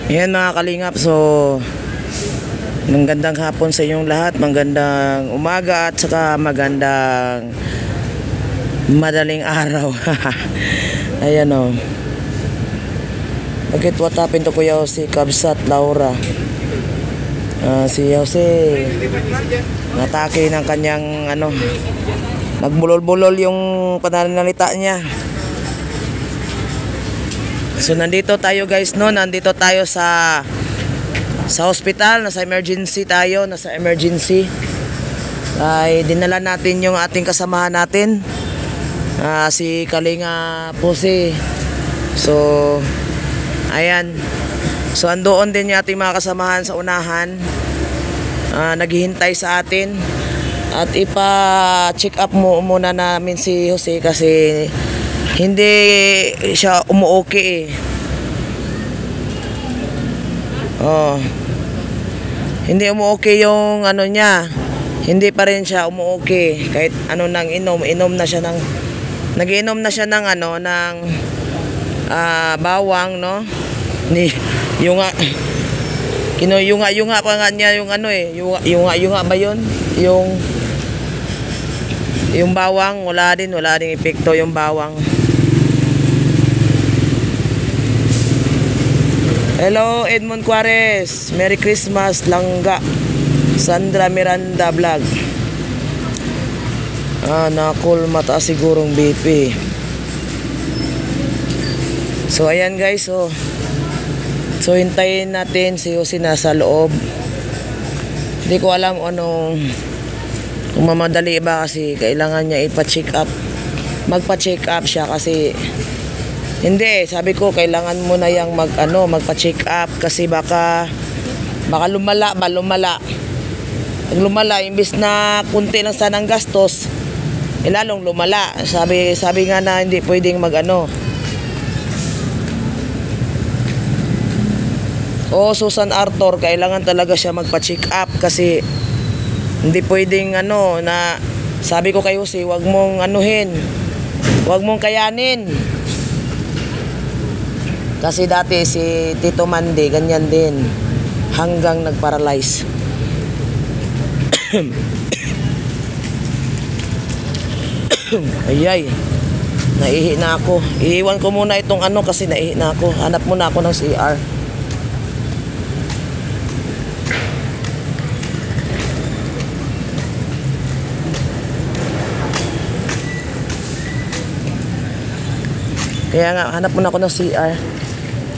Yan mga kalingap, so magandang hapon sa inyong lahat, magandang umaga at saka magandang madaling araw. Ayan o. Bakit what happened to Kuya Jose, Kabsat, Laura? Si Jose natake ng kanyang nagbulol-bulol yung pananalita niya. So nandito tayo guys, no, nandito tayo sa hospital, nasa emergency tayo, nasa emergency. Ay dinala natin yung ating kasamahan natin, si Kalinga Pose. So ayan, so andoon din yung ating mga kasamahan sa unahan, naghihintay sa atin. At ipa-check up muna namin si Jose kasi hindi siya umuoke hindi umuoke yung niya. Hindi pa rin siya umuoke kahit nang inom na siya nagiinom na siya ng ng bawang, no, ni yunga pa nga niya yung yunga ba yun, yung bawang. Wala din epekto yung bawang. Hello Edmond Juarez, Merry Christmas Langga, Sandra Miranda Vlog. Nakul, mataas sigurong BP. So ayan guys, so hintayin natin si Jose nasa loob. Hindi ko alam kung mamadali ba kasi kailangan niya ipa-check up. Magpa-check up siya kasi hindi, sabi ko kailangan mo na yang magpa-check up kasi baka lumala. Pag lumala, imbis na kunti lang sanang gastos, lalong lumala. Sabi nga na hindi pwedeng Susan Arthur, kailangan talaga siya magpa-check up kasi hindi pwedeng na sabi ko kay Jose, wag mong wag mong kayanin. Kasi dati si Tito Mande ganyan din hanggang nagparalyze. Ayay, naihi na ako. Iiwan ko muna itong kasi naihi na ako. Hanap muna ako ng CR. Kaya nga, hanap muna ako ng CR.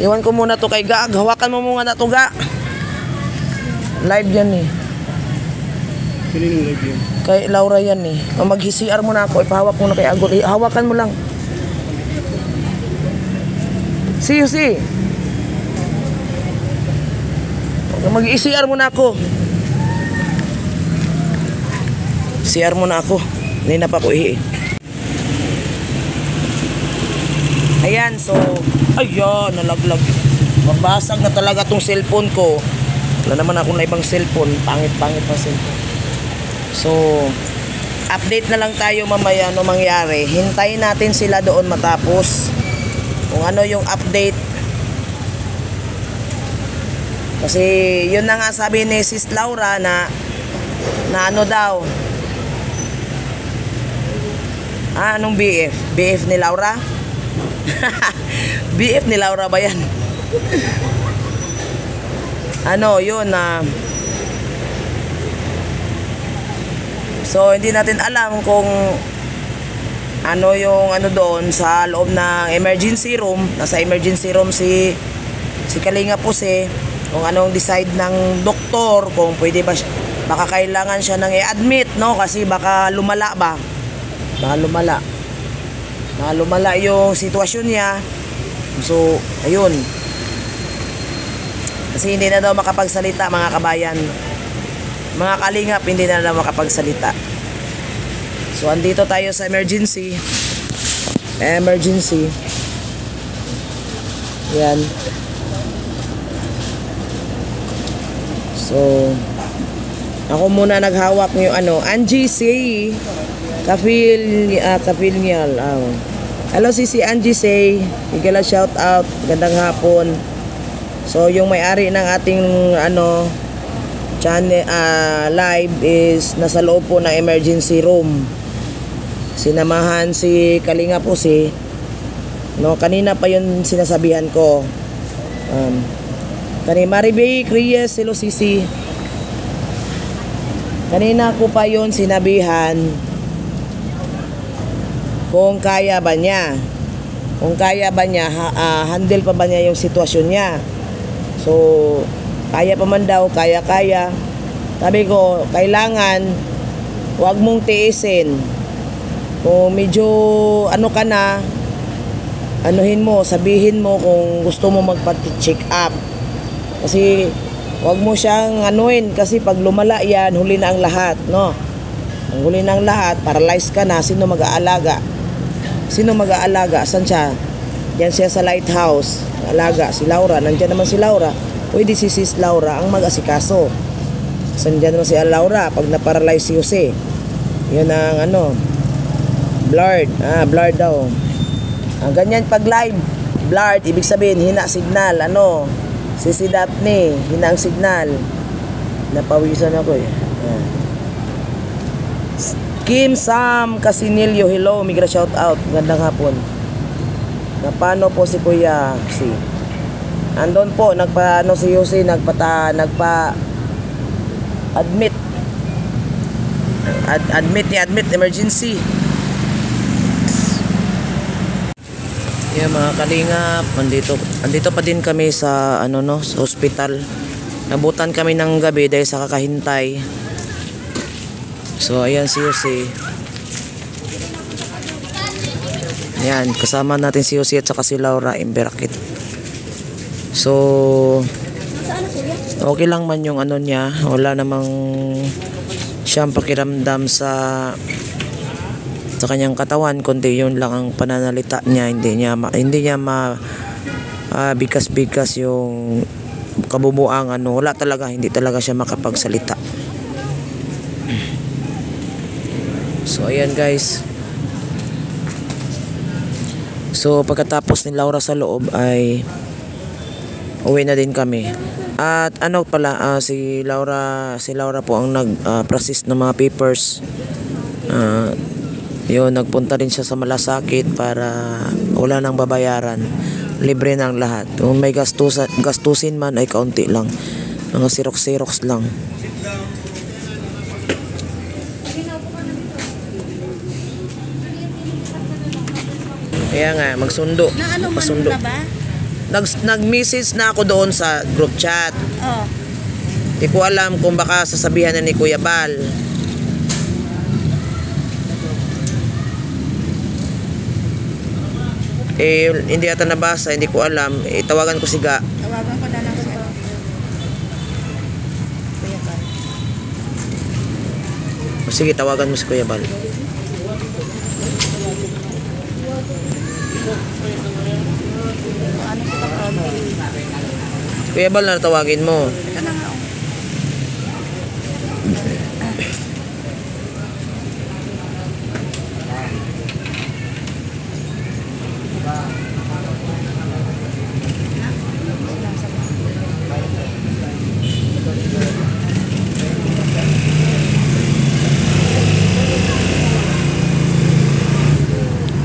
Iwan ko muna to kay Ga. Hawakan mo muna na to, Ga. Live yan eh. Piling live yan? Kay Laura yan eh. Mag-CR muna ako. Ipahawak muna kay Agol. Hawakan mo lang. See. Mag-CR muna ako. CR muna ako. Hindi na pa ko Ayan, so ayan, nalaglag. Mabasag na talaga tong cellphone ko. Wala naman ako na ibang cellphone. Pangit pa cellphone. So update na lang tayo mamaya mangyari. Hintayin natin sila doon matapos kung yung update. Kasi yun na nga sabi ni Sis Laura na daw. Anong BF? BF ni Laura? BF ni Laura ba yan? Yun so hindi natin alam kung yung doon sa loob ng emergency room. Nasa emergency room si Kalinga Pose, kung anong decide ng doktor, kung pwede ba baka kailangan siya nang i-admit, no, kasi baka lumala yung sitwasyon niya. So ayun, kasi hindi na daw makapagsalita mga kabayan, mga kalingap, hindi na daw makapagsalita. So andito tayo sa emergency. Yan. So ako muna naghawak yung Angie Say Kafilnial. Hello Sisi Angie Say, igala shout out, gandang hapon. So yung may-ari ng ating channel live is nasa loob po ng emergency room. Sinamahan si Kalinga po kanina pa yun sinasabihan ko. Kani Maribay Reyes, hello Sisi. Kanina ko pa yun sinabihan kung kaya ba niya. Kung kaya ba niya, handle pa ba niya yung sitwasyon niya. So, kaya pa man daw, kaya. Sabi ko, kailangan, huwag mong tiisin. Kung medyo, ka na, anuhin mo, sabihin mo kung gusto mo magpa-check up. Kasi, huwag mo siyang anuhin, kasi pag lumala yan, huli na ang lahat, no? Ang huli na ang lahat, paralyzed ka na, sino mag-aalaga? Sino mag-aalaga? Saan siya? Diyan siya sa lighthouse. Alaga, si Laura. Nandiyan naman si Laura. Pwede si Sis Laura ang mag-asikaso. Saan diyan naman si Laura pag na-paralyze si Jose. Yun ang blurred. Blurred daw. Ganyan pag live. Blurred, ibig sabihin, hina signal. Si Daphne, hina ang signal. Napawisan ako eh. Kim Sam Casinilio, hello, migra shout out. Gandang hapon. Paano po si Kuya si? Andon po si Jose admit emergency. Mga kalingap, andito pa din kami sa sa ospital. Nabutan kami ng gabi dahil sa kakahintay. So ayan si Jose. Ayan, kasama natin si Jose at saka si Laura Imberakit. So okay lang man yung niya. Wala namang siyang pakiramdam sa kanyang katawan, kundi yun lang ang pananalita niya. Hindi niya bigas-bigas yung kabubuang wala talaga, hindi talaga siya makapagsalita. So ayan guys. So pagkatapos ni Laura sa loob ay uwi na din kami. At si Laura po ang nag-process ng mga papers. Nagpunta rin siya sa Malasakit para wala nang babayaran. Libre na ang lahat. Kung may gastusin man ay kaunti lang. Mga Xerox lang. Kaya nga, magsundo. Pasundo. Na ba? Nag-message na ako doon sa group chat. Oh. Di ko alam kung baka sasabihan na ni Kuya Bal. Hindi ata nabasa, hindi ko alam. Tawagan ko si Ga. Tawagan ko na lang siya. Kuya Bal. Sige, tawagan mo si Kuya Bal. Kuya Bal na tawagin mo. Ito na nga.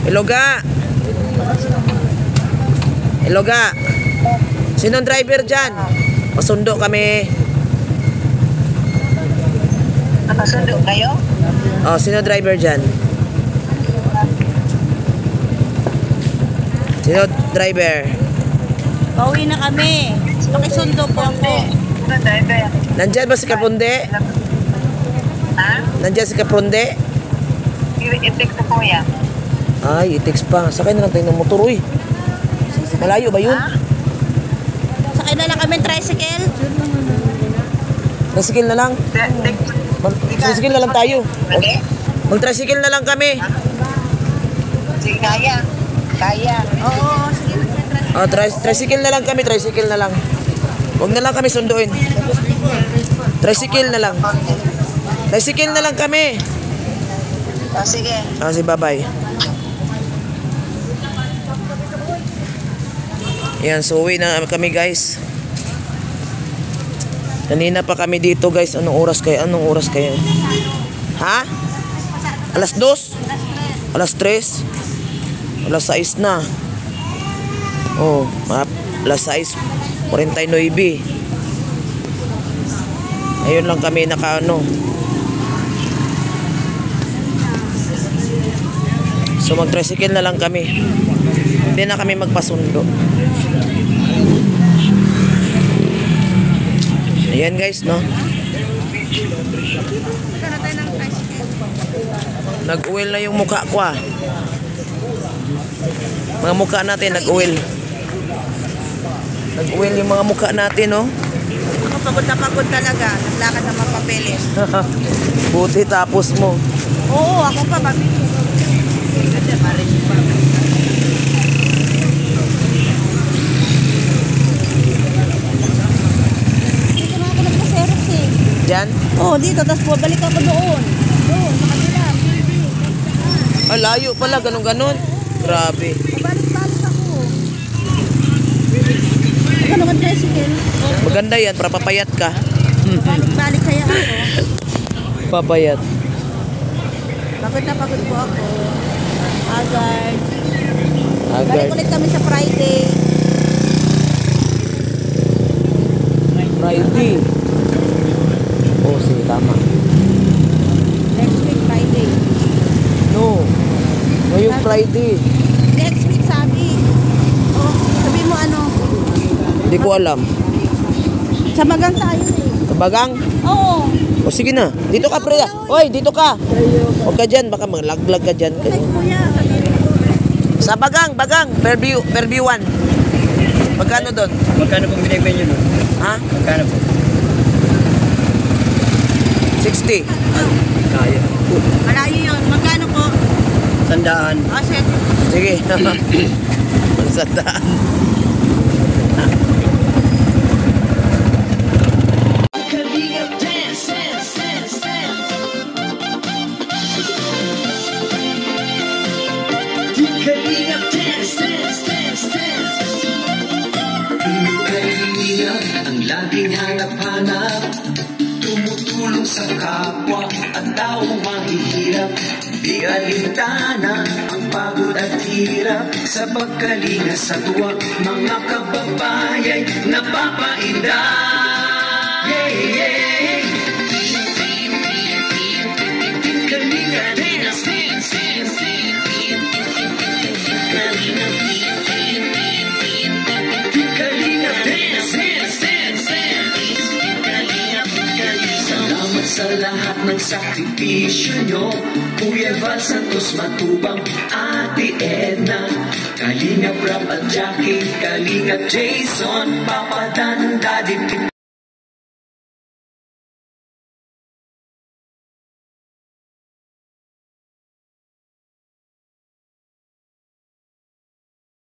Hello Ga. Hello Ga. Sinong driver dyan? Pasundo kami. Nakasundo kayo? Sino driver dyan? Sino driver? Pauwi na kami. Pakisundo po ako. Nandyan ba si Kapunde? Ha? Nandyan si Kapunde? I-text ko kuya. Ay, i-text pa. Sakay na lang tayo ng motor, uy. Malayo ba yun? Sakay na lang kami tricycle. Tricycle na lang? Tricycle na lang tayo. Mag-tricycle na lang kami. Sige, kaya. Oo, sige. Tricycle na lang kami, tricycle na lang. Huwag na lang kami sunduin. Tricycle na lang. Tricycle na lang kami. Sige. Sige, bye-bye. Yan, so uwi na kami guys. Kanina pa kami dito guys. Anong oras kaya? Anong oras kaya? Ha? Alas 2? Alas 3? Alas 6 na. Oh, alas 6:49. Ayun lang kami nakaano. So mag-tricycle na lang kami. Hindi na kami magpasundo. Ayan guys, no? Nag-uwil na yung mukha ko ah. Mga mukha natin nag-uwil. Nag-uwil yung mga mukha natin, no? Ako pagod na pagod talaga. Naglakad ng mga papeles. Buti tapos mo. Oo, ako pa mabili. Dito na ako nagpa-Xerox eh. Diyan? Oo, dito. Tapos bumalik ako doon. Doon, sa kanila. Ah, layo pala, ganun-ganun. Grabe. Balik-balik ako. Ako naman tricycle. Maganda yan, para papayat ka. Balik-balik kaya ako. Papayat. Pagod na pagod po ako. Agad. Agad. Balik ulit kami sa Friday. Friday. Oh, sige, tama. Next week, Friday. No. Ngayong Friday. Next week, sabi. Oh, sabi mo ano? Hindi ko alam. Sa Magang tayo eh. Kabagang? Oo. O sige na. Dito ka, Priya. Hoy, dito ka. Huwag ka dyan. Baka maglaglag ka dyan. Ay, kuya. Sa Bagang. Fairview 1. Magkano doon? Magkano pong binigay nyo nun? Ha? Magkano po? 60. Kaya. Malayo yun. Magkano po? 100. Oh, set. Sige. Magsandaan. Ang laging hanap-hanap, tumutulong sa kapwa at tao mahihirap. Di alintana ang pagod at hirap sa pagkalinga sa tuwa. Mga kababayay napapainda. Yeah, yeah. Kalinga dance, dance, dance, Kalinga dance, dance, dance, Salamat sa lahat ng sakripisyo nyo, Kuya Val Santos Matubang, Ate Edna, Kalinga Prab at Jackie, Kalinga Jason, Papa Dan